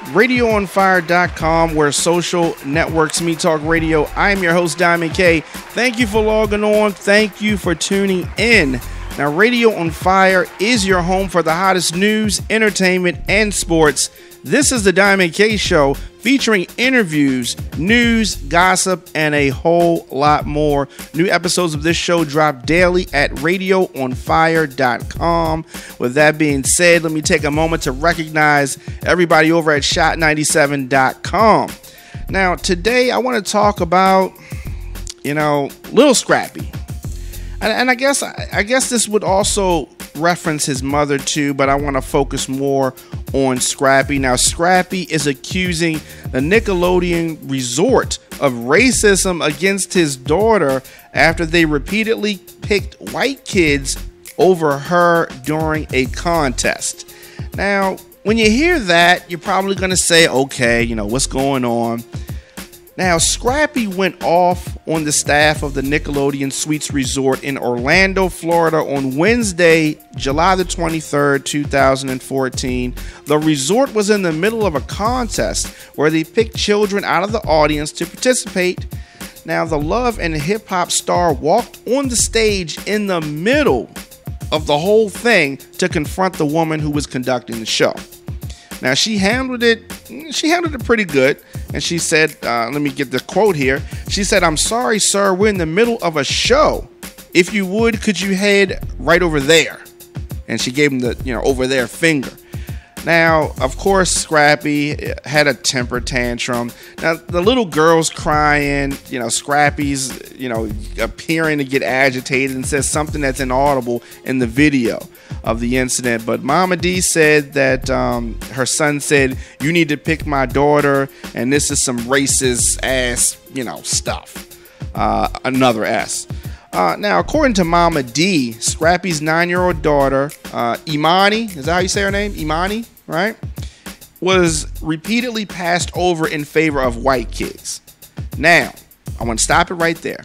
RadioOnFire.com, where social networks meet talk radio. I am your host, Diamond K. Thank you for logging on. Thank you for tuning in. Now, Radio on Fire is your home for the hottest news, entertainment, and sports. This is the Diamond K Show, featuring interviews, news, gossip, and a whole lot more. New episodes of this show drop daily at RadioOnFire.com. With that being said, let me take a moment to recognize everybody over at Shot97.com. Now, today I want to talk about, little Scrappy. And I guess this would also reference his mother too, but I want to focus more on Scrappy. Now, Scrappy is accusing the Nickelodeon resort of racism against his daughter after they repeatedly picked white kids over her during a contest. Now, when you hear that, you're probably going to say, okay, what's going on? Now, Scrappy went off on the staff of the Nickelodeon Suites Resort in Orlando, Florida on Wednesday, July the 23rd, 2014. The resort was in the middle of a contest where they picked children out of the audience to participate. Now, the Love and Hip Hop star walked on the stage in the middle of the whole thing to confront the woman who was conducting the show. Now, she handled it pretty good. And she said, let me get the quote here. She said, "I'm sorry, sir. We're in the middle of a show. If you would, could you head right over there?" And she gave him the, over there finger. Now, of course, Scrappy had a temper tantrum. Now, the little girl's crying. Scrappy's, appearing to get agitated and says something that's inaudible in the video of the incident. But Mama D said that her son said, "You need to pick my daughter, and this is some racist ass, stuff." Another S. Now, according to Mama D, Scrappy's 9-year-old daughter, Imani, is that how you say her name? Imani, right? Was repeatedly passed over in favor of white kids. Now, I want to stop it right there.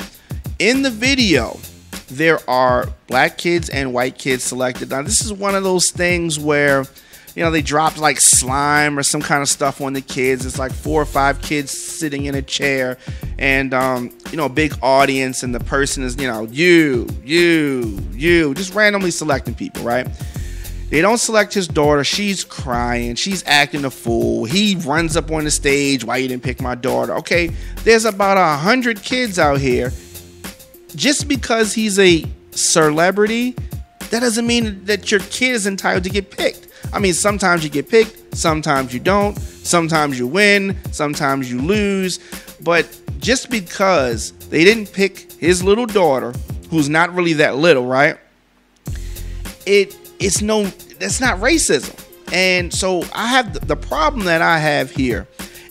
In the video, there are black kids and white kids selected. Now, this is one of those things where, they dropped like slime or some kind of stuff on the kids. It's like 4 or 5 kids sitting in a chair and, a big audience, and the person is, you, just randomly selecting people, right? They don't select his daughter. She's crying. She's acting a fool. He runs up on the stage. "Why you didn't pick my daughter?" Okay, there's about 100 kids out here. Just because he's a celebrity, that doesn't mean that your kid is entitled to get picked. I mean, sometimes you get picked, sometimes you don't, sometimes you win, sometimes you lose. But just because they didn't pick his little daughter, who's not really that little, right? That's not racism. And so the problem that I have here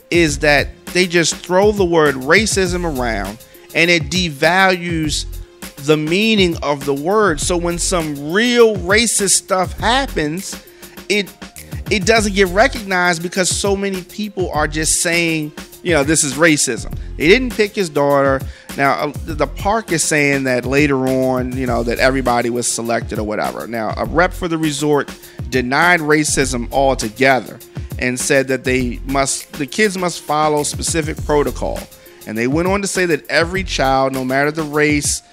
is that they just throw the word racism around, and it devalues the meaning of the word. So when some real racist stuff happens, it doesn't get recognized because so many people are just saying, this is racism. They didn't pick his daughter. Now, the park is saying that later on, that everybody was selected or whatever. Now, a rep for the resort denied racism altogether and said that the kids must follow specific protocol. And they went on to say that every child, no matter the race,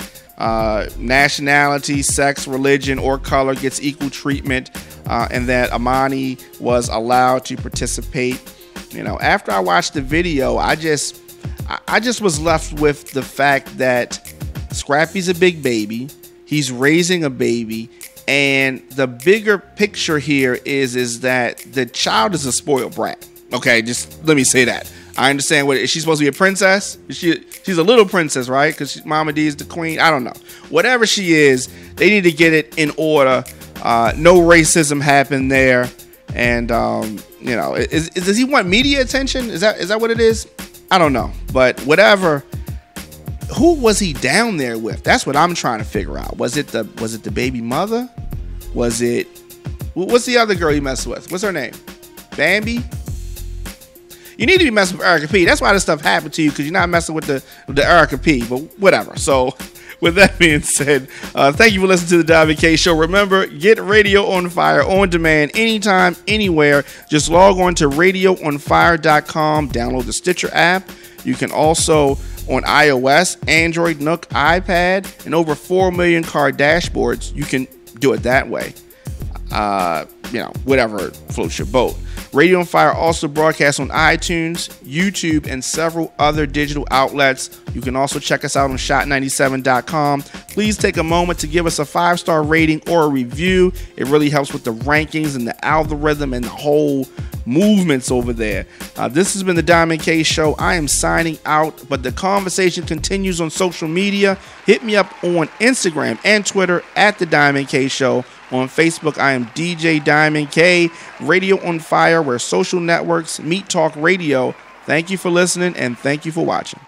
nationality, sex, religion, or color, gets equal treatment, and that Imani was allowed to participate. After I watched the video, I just was left with the fact that Scrappy's a big baby. He's raising a baby. And the bigger picture here is that the child is a spoiled brat. Okay, just let me say that. I understand. Is she supposed to be a princess? She's a little princess, right? Because Mama D is the queen. I don't know. Whatever she is, they need to get it in order. No racism happened there. And, does he want media attention? Is that what it is? I don't know. But whatever. Who was he down there with? That's what I'm trying to figure out. Was it the baby mother? What's the other girl you messed with? What's her name? Bambi? You need to be messing with Erica P. That's why this stuff happened to you, because you're not messing with the Erica P. But whatever. So with that being said, thank you for listening to the Diamond K Show. Remember, get Radio on Fire on demand anytime, anywhere. Just log on to radioonfire.com, download the Stitcher app. You can also, on iOS, Android, Nook, iPad, and over 4 million car dashboards, you can do it that way. Whatever floats your boat. Radio on Fire also broadcasts on iTunes, YouTube, and several other digital outlets. You can also check us out on shot97.com. Please take a moment to give us a 5-star rating or a review. It really helps with the rankings and the algorithm and the whole movements over there. This has been the Diamond K Show. I am signing out, but the conversation continues on social media. Hit me up on Instagram and Twitter at the Diamond K Show. On Facebook, I am DJ Diamond K. Radio on Fire, where social networks meet talk radio. Thank you for listening, and thank you for watching.